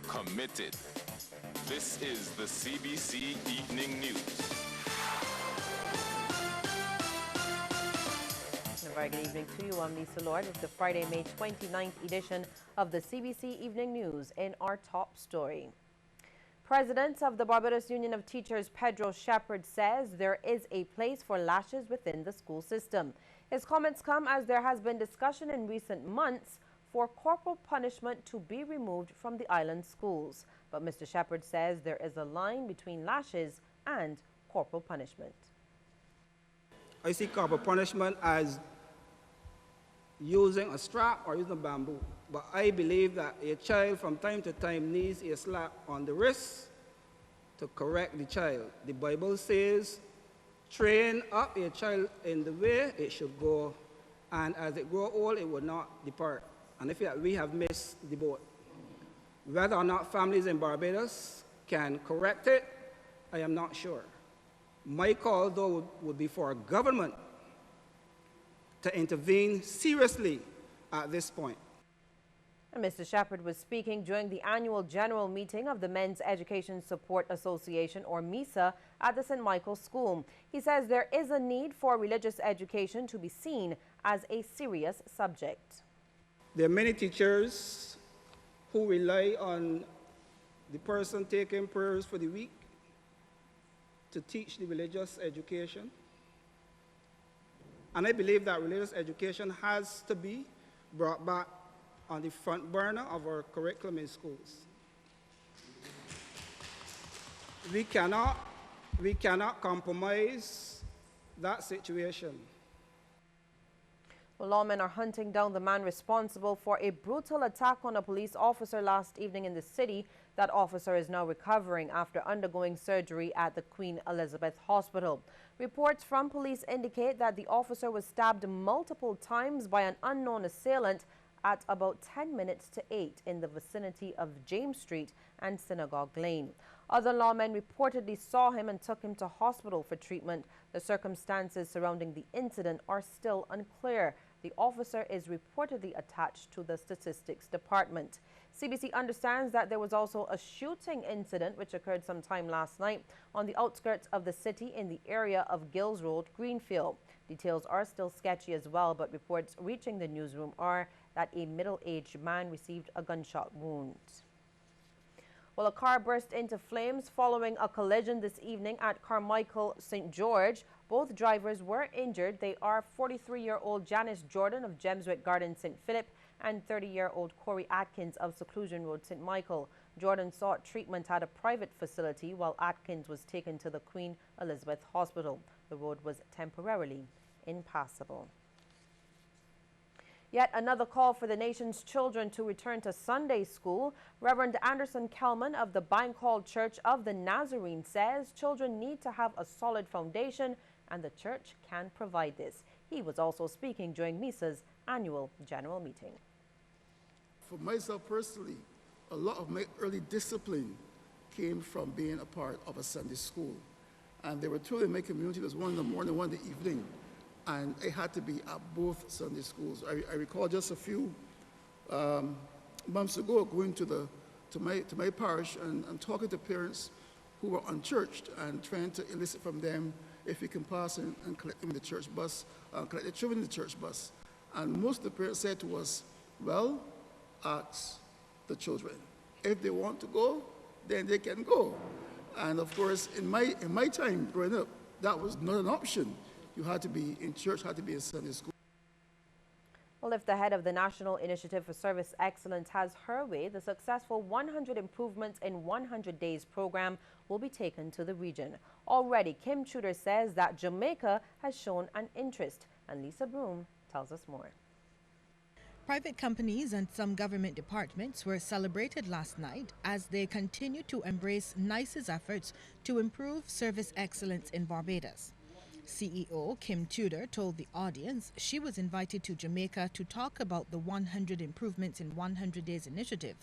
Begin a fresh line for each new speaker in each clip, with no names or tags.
committed. This is the CBC Evening News.
A very good evening to you. I'm Lisa Lord with the Friday, May 29th edition of the CBC Evening News. In our top story, President of the Barbados Union of Teachers, Pedro Shepherd, says there is a place for lashes within the school system. His comments come as there has been discussion in recent months for corporal punishment to be removed from the island schools. But Mr. Shepherd says there is a line between lashes and corporal punishment.
I see corporal punishment as using a strap or using a bamboo. But I believe that a child from time to time needs a slap on the wrist to correct the child. The Bible says, train up a child in the way it should go, and as it grow old, it will not depart. And if we have missed the boat. Whether or not families in Barbados can correct it, I am not sure. My call, though, would be for government to intervene seriously at this point.
And Mr. Shepherd was speaking during the annual general meeting of the Men's Education Support Association, or MESA, at the St. Michael's School. He says there is a need for religious education to be seen as a serious subject.
There are many teachers who rely on the person taking prayers for the week to teach the religious education. And I believe that religious education has to be brought back on the front burner of our curriculum in schools. We cannot compromise that situation.
Well, lawmen are hunting down the man responsible for a brutal attack on a police officer last evening in the city. That officer is now recovering after undergoing surgery at the Queen Elizabeth Hospital. Reports from police indicate that the officer was stabbed multiple times by an unknown assailant at about 10 minutes to 8 in the vicinity of James Street and Synagogue Lane. Other lawmen reportedly saw him and took him to hospital for treatment. The circumstances surrounding the incident are still unclear. The officer is reportedly attached to the Statistics Department. CBC understands that there was also a shooting incident which occurred sometime last night on the outskirts of the city in the area of Gills Road, Greenfield. Details are still sketchy as well, but reports reaching the newsroom are that a middle-aged man received a gunshot wound. Well, a car burst into flames following a collision this evening at Carmichael St. George. Both drivers were injured. They are 43-year-old Janice Jordan of Gemswick Garden, St. Philip, and 30-year-old Corey Atkins of Seclusion Road, St. Michael. Jordan sought treatment at a private facility while Atkins was taken to the Queen Elizabeth Hospital. The road was temporarily impassable. Yet another call for the nation's children to return to Sunday school. Reverend Anderson Kelman of the Bank Hall Church of the Nazarene says children need to have a solid foundation, and the church can provide this. He was also speaking during MESA's annual general meeting.
For myself personally, a lot of my early discipline came from being a part of a Sunday school. And there were two in my community. There was one in the morning, one in the evening. And I had to be at both Sunday schools. I recall just a few months ago going to my parish and talking to parents who were unchurched and trying to elicit from them if we can pass and collect them in the church bus, collect the children in the church bus. And most of the parents said to us, well, ask the children. If they want to go, then they can go. And of course, in my time growing up, that was not an option. You had to be in church, had to be in Sunday school.
Well, if the head of the National Initiative for Service Excellence has her way, the successful 100 Improvements in 100 Days program will be taken to the region. Already, Kim Tudor says that Jamaica has shown an interest, and Lisa Broom tells us more.
Private companies and some government departments were celebrated last night as they continue to embrace NICE's efforts to improve service excellence in Barbados. CEO Kim Tudor told the audience she was invited to Jamaica to talk about the 100 Improvements in 100 Days initiative.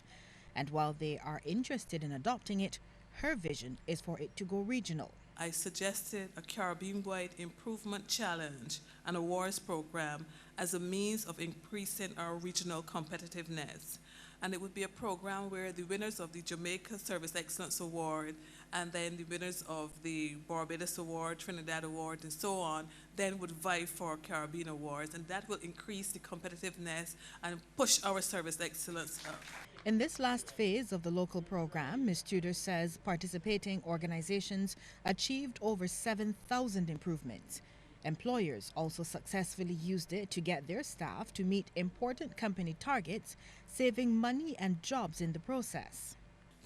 And while they are interested in adopting it, her vision is for it to go regional.
I suggested a Caribbean-wide improvement challenge and awards program as a means of increasing our regional competitiveness. And it would be a program where the winners of the Jamaica Service Excellence Award and then the winners of the Barbados Award, Trinidad Award, and so on, then would vie for Caribbean Awards. And that will increase the competitiveness and push our service excellence up.
In this last phase of the local program, Ms. Tudor says participating organizations achieved over 7,000 improvements. Employers also successfully used it to get their staff to meet important company targets, saving money and jobs in the process.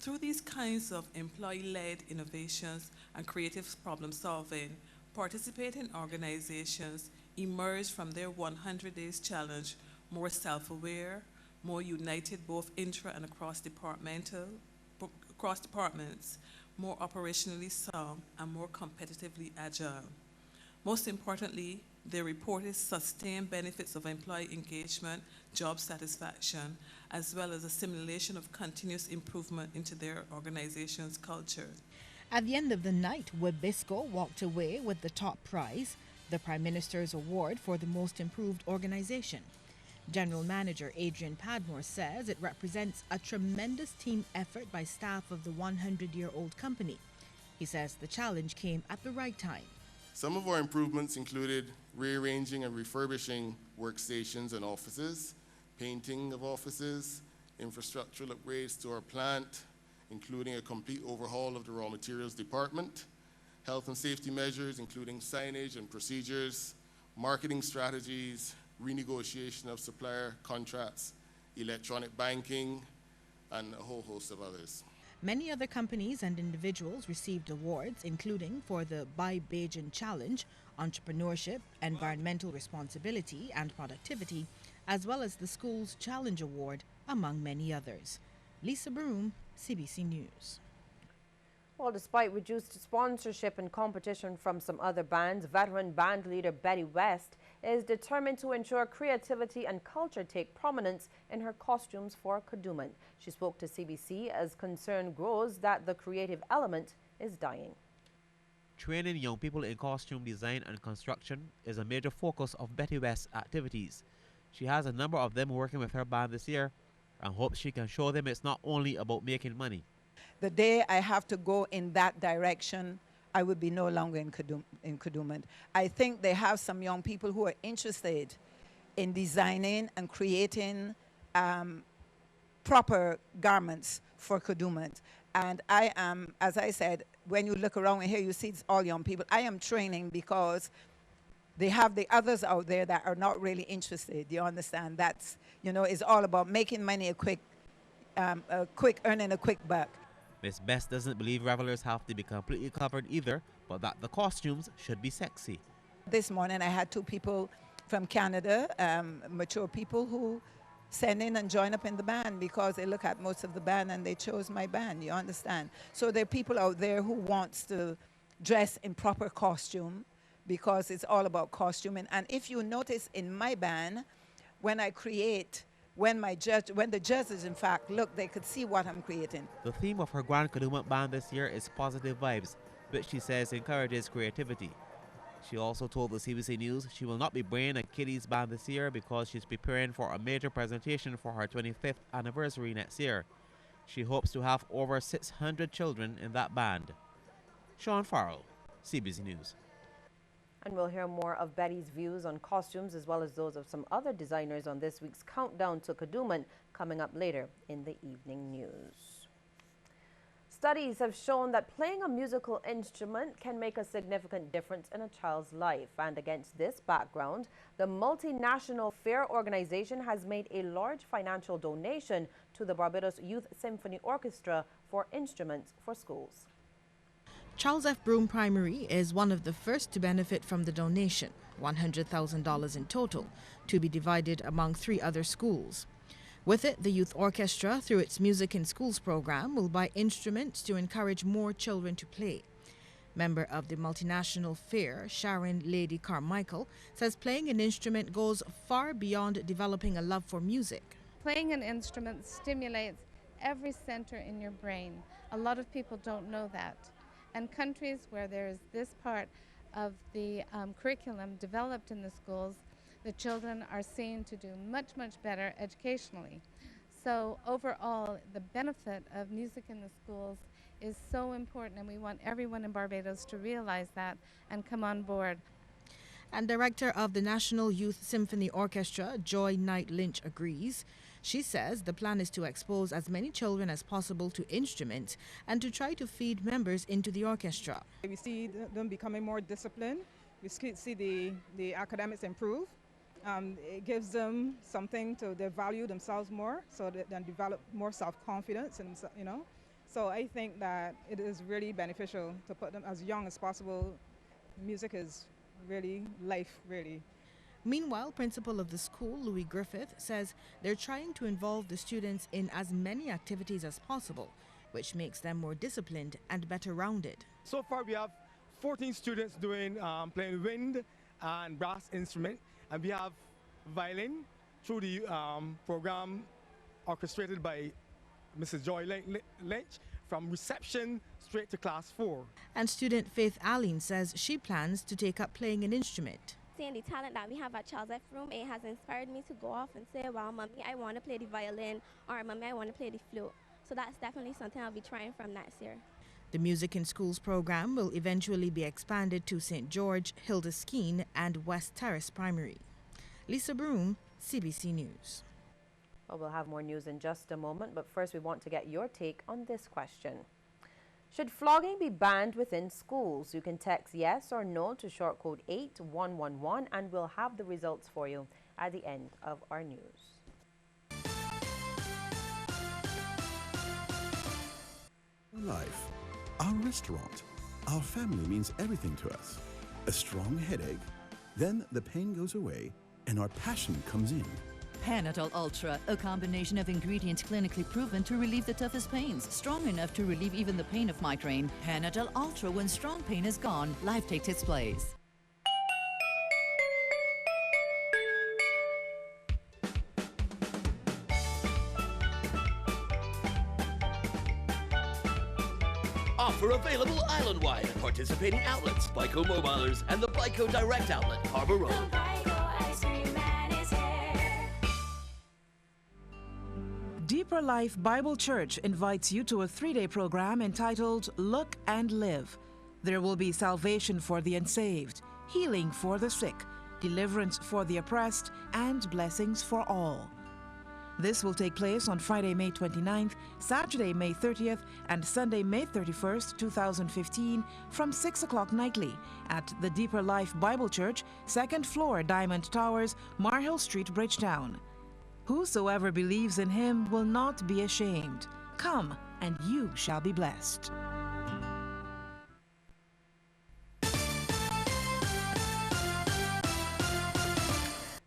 Through these kinds of employee-led innovations and creative problem solving, participating organizations emerge from their 100 Days Challenge more self-aware, more united both intra and across departments, more operationally sound, and more competitively agile. Most importantly, they reported sustained benefits of employee engagement, job satisfaction, as well as a simulation of continuous improvement into their organization's culture.
At the end of the night, Wabisco walked away with the top prize, the Prime Minister's Award for the Most Improved Organization. General Manager Adrian Padmore says it represents a tremendous team effort by staff of the 100-year-old company. He says the challenge came at the right time.
Some of our improvements included rearranging and refurbishing workstations and offices, painting of offices, infrastructural upgrades to our plant, including a complete overhaul of the raw materials department, health and safety measures, including signage and procedures, marketing strategies, renegotiation of supplier contracts, electronic banking, and a whole host of others.
Many other companies and individuals received awards, including for the Buy Bajan Challenge, Entrepreneurship, Environmental Responsibility and Productivity, as well as the School's Challenge Award, among many others. Lisa Broom, CBC News.
Well, despite reduced sponsorship and competition from some other bands, veteran band leader Betty West is determined to ensure creativity and culture take prominence in her costumes for Kadooment. She spoke to CBC as concern grows that the creative element is dying.
Training young people in costume design and construction is a major focus of Betty West's activities. She has a number of them working with her band this year and hopes she can show them it's not only about making money.
The day I have to go in that direction, I would be no longer in Kadooment. I think they have some young people who are interested in designing and creating proper garments for Kadooment. And I am, as I said, when you look around here, you see it's all young people. I am training because they have the others out there that are not really interested. You understand? That's, you know, it's all about making money earning a quick buck.
Miss Best doesn't believe revelers have to be completely covered either, but that the costumes should be sexy.
This morning I had 2 people from Canada, mature people, who send in and join up in the band because they look at most of the band and they chose my band, you understand? So there are people out there who wants to dress in proper costume because it's all about costuming. And if you notice in my band, when I create, when the judges, in fact, look, they could see what I'm creating.
The theme of her Grand Kadooment band this year is positive vibes, which she says encourages creativity. She also told the CBC News she will not be bringing a kiddies band this year because she's preparing for a major presentation for her 25th anniversary next year. She hopes to have over 600 children in that band. Sean Farrell, CBC News.
And we'll hear more of Betty's views on costumes as well as those of some other designers on this week's Countdown to Kadooment coming up later in the evening news. Studies have shown that playing a musical instrument can make a significant difference in a child's life. And against this background, the Multinational Fair Organization has made a large financial donation to the Barbados Youth Symphony Orchestra for instruments for schools.
Charles F. Broome Primary is one of the first to benefit from the donation, $100,000 in total, to be divided among 3 other schools. With it, the youth orchestra, through its Music in Schools program, will buy instruments to encourage more children to play. Member of the Multinational Fair, Sharon Lady Carmichael, says playing an instrument goes far beyond developing a love for music.
Playing an instrument stimulates every center in your brain. A lot of people don't know that. And countries where there is this part of the curriculum developed in the schools, the children are seen to do much, much better educationally. So overall, the benefit of music in the schools is so important, and we want everyone in Barbados to realize that and come on board.
And director of the National Youth Symphony Orchestra, Joy Knight Lynch, agrees. She says the plan is to expose as many children as possible to instruments and to try to feed members into the orchestra.
We see them becoming more disciplined. We see the academics improve. It gives them something to they value themselves more, so that they develop more self-confidence, and So I think that it is really beneficial to put them as young as possible. Music is really life, really.
Meanwhile, principal of the school, Louis Griffith, says they're trying to involve the students in as many activities as possible, which makes them more disciplined and better rounded.
So far we have 14 students doing playing wind and brass instrument, and we have violin through the program orchestrated by Mrs. Joy Lynch, from reception straight to class 4.
And student Faith Allen says she plans to take up playing an instrument.
Seeing the talent that we have at Charles F. Room, it has inspired me to go off and say, well, mommy, I want to play the violin, or mommy, I want to play the flute. So that's definitely something I'll be trying from next year.
The Music in Schools program will eventually be expanded to St. George, Hilda Skeen, and West Terrace Primary. Lisa Broom, CBC News.
Well, we'll have more news in just a moment, but first we want to get your take on this question. Should flogging be banned within schools? You can text yes or no to short code 8111 and we'll have the results for you at the end of our news.
Life, our restaurant, our family means everything to us. A strong headache, then the pain goes away and our passion comes in.
Panadol Ultra, a combination of ingredients clinically proven to relieve the toughest pains, strong enough to relieve even the pain of migraine. Panadol Ultra, when strong pain is gone, life takes its place.
Offer available island-wide at participating outlets, Byco Mobilers, and the Byco Direct Outlet, Harbor Road.
Deeper Life Bible Church invites you to a 3-day program entitled Look and Live. There will be salvation for the unsaved, healing for the sick, deliverance for the oppressed, and blessings for all. This will take place on Friday, May 29th, Saturday, May 30th, and Sunday, May 31st, 2015, from 6 o'clock nightly at the Deeper Life Bible Church, 2nd floor, Diamond Towers, Marhill Street, Bridgetown. Whosoever believes in him will not be ashamed. Come, and you shall be blessed.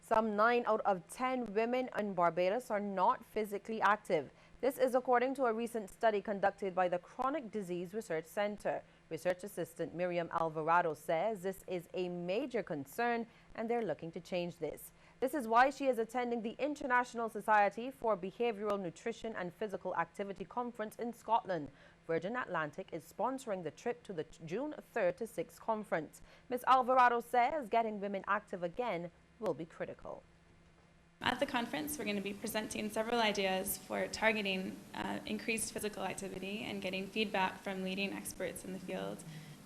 Some 9 out of 10 women in Barbados are not physically active. This is according to a recent study conducted by the Chronic Disease Research Center. Research assistant Miriam Alvarado says this is a major concern and they're looking to change this. This is why she is attending the International Society for Behavioral Nutrition and Physical Activity Conference in Scotland. Virgin Atlantic is sponsoring the trip to the June 3rd to 6th conference. Ms. Alvarado says getting women active again will be critical.
At the conference, we're going to be presenting several ideas for targeting increased physical activity and getting feedback from leading experts in the field.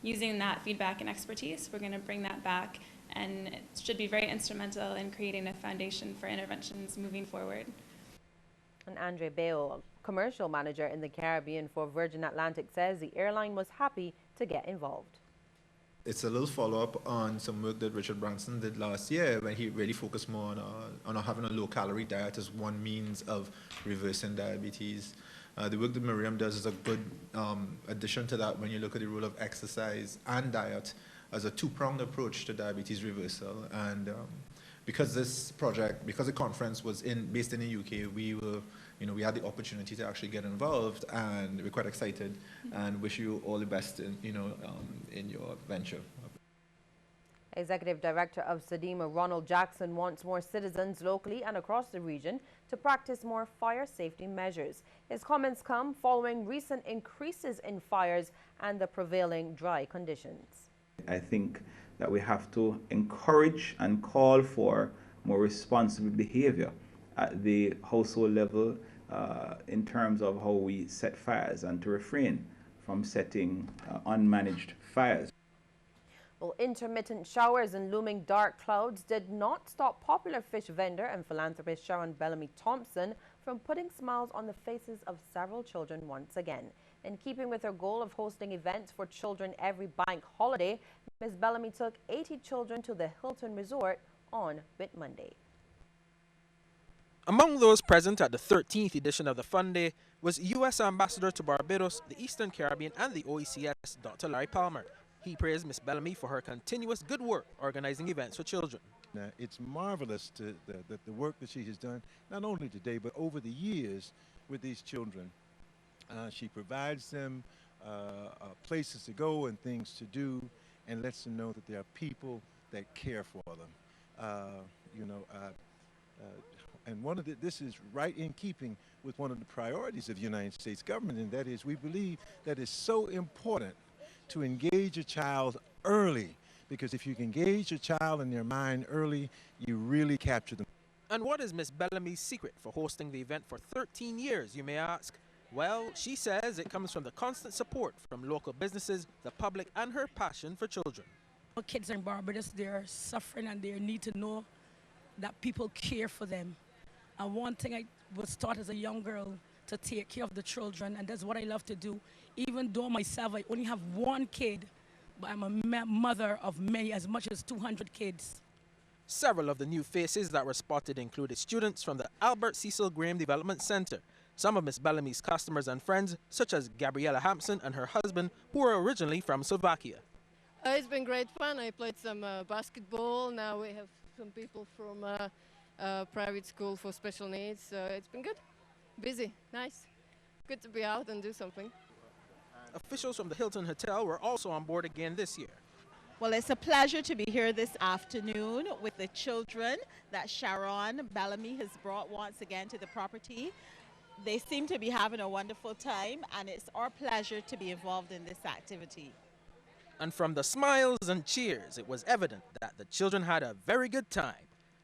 Using that feedback and expertise, we're going to bring that back, and it should be very instrumental in creating a foundation for interventions moving forward.
And Andre Bayo, commercial manager in the Caribbean for Virgin Atlantic, says the airline was happy to get involved.
It's a little follow-up on some work that Richard Branson did last year when he really focused more on having a low-calorie diet as one means of reversing diabetes. The work that Miriam does is a good addition to that when you look at the role of exercise and diet as a two-pronged approach to diabetes reversal. And because the conference was based in the UK, we had the opportunity to actually get involved, and we're quite excited and wish you all the best in your venture.
Executive Director of SEDIMA, Ronald Jackson, wants more citizens locally and across the region to practice more fire safety measures. His comments come following recent increases in fires and the prevailing dry conditions.
I think that we have to encourage and call for more responsible behavior at the household level, in terms of how we set fires and to refrain from setting unmanaged fires.
Well, intermittent showers and looming dark clouds did not stop popular fish vendor and philanthropist Sharon Bellamy Thompson from putting smiles on the faces of several children once again. In keeping with her goal of hosting events for children every bank holiday, Ms. Bellamy took 80 children to the Hilton Resort on Whit Monday.
Among those present at the 13th edition of the Fun Day was U.S. Ambassador to Barbados, the Eastern Caribbean and the OECS, Dr. Larry Palmer. He praised Ms. Bellamy for her continuous good work organizing events for children.
It's marvelous the work that she has done, not only today, but over the years with these children. She provides them places to go and things to do, and lets them know that there are people that care for them. And this is right in keeping with one of the priorities of the United States government, and that is we believe that it's so important to engage a child early, because if you can engage a child in their mind early, you really capture them.
And what is Ms. Bellamy's secret for hosting the event for 13 years, you may ask? Well, she says it comes from the constant support from local businesses, the public, and her passion for children.
Kids in Barbados, they're suffering and they need to know that people care for them. And one thing I was taught as a young girl to take care of the children, and that's what I love to do. Even though myself, I only have one kid, but I'm a mother of many, as much as 200 kids.
Several of the new faces that were spotted included students from the Albert Cecil Graham Development Center, some of Ms. Bellamy's customers and friends, such as Gabriella Hampson and her husband, who were originally from Slovakia.
It's been great fun. I played some basketball. Now we have some people from private school for special needs. So it's been good. Busy. Nice. Good to be out and do something.
Officials from the Hilton Hotel were also on board again this year.
Well, it's a pleasure to be here this afternoon with the children that Sharon Bellamy has brought once again to the property. They seem to be having a wonderful time, and it's our pleasure to be involved in this activity.
And from the smiles and cheers, it was evident that the children had a very good time.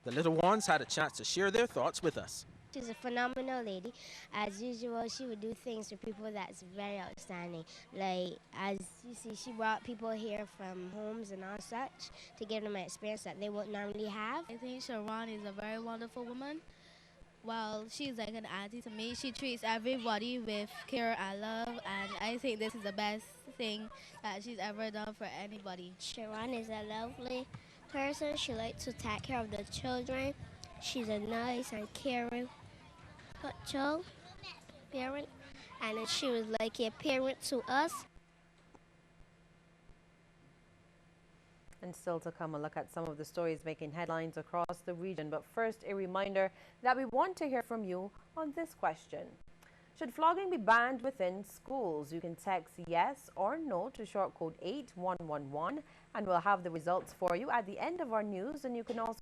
The little ones had a chance to share their thoughts with us.
She's a phenomenal lady. As usual, she would do things for people that's very outstanding. Like, as you see, she brought people here from homes and all such to give them an experience that they wouldn't normally have.
I think Sharon is a very wonderful woman. Well, she's like an auntie to me. She treats everybody with care and love, and I think this is the best thing that she's ever done for anybody.
Sharon is a lovely person. She likes to take care of the children. She's a nice and caring child, parent, and she was like a parent to us.
And still to come, a look at some of the stories making headlines across the region. But first, a reminder that we want to hear from you on this question. Should flogging be banned within schools? You can text yes or no to short code 8111, and we'll have the results for you at the end of our news. And you can also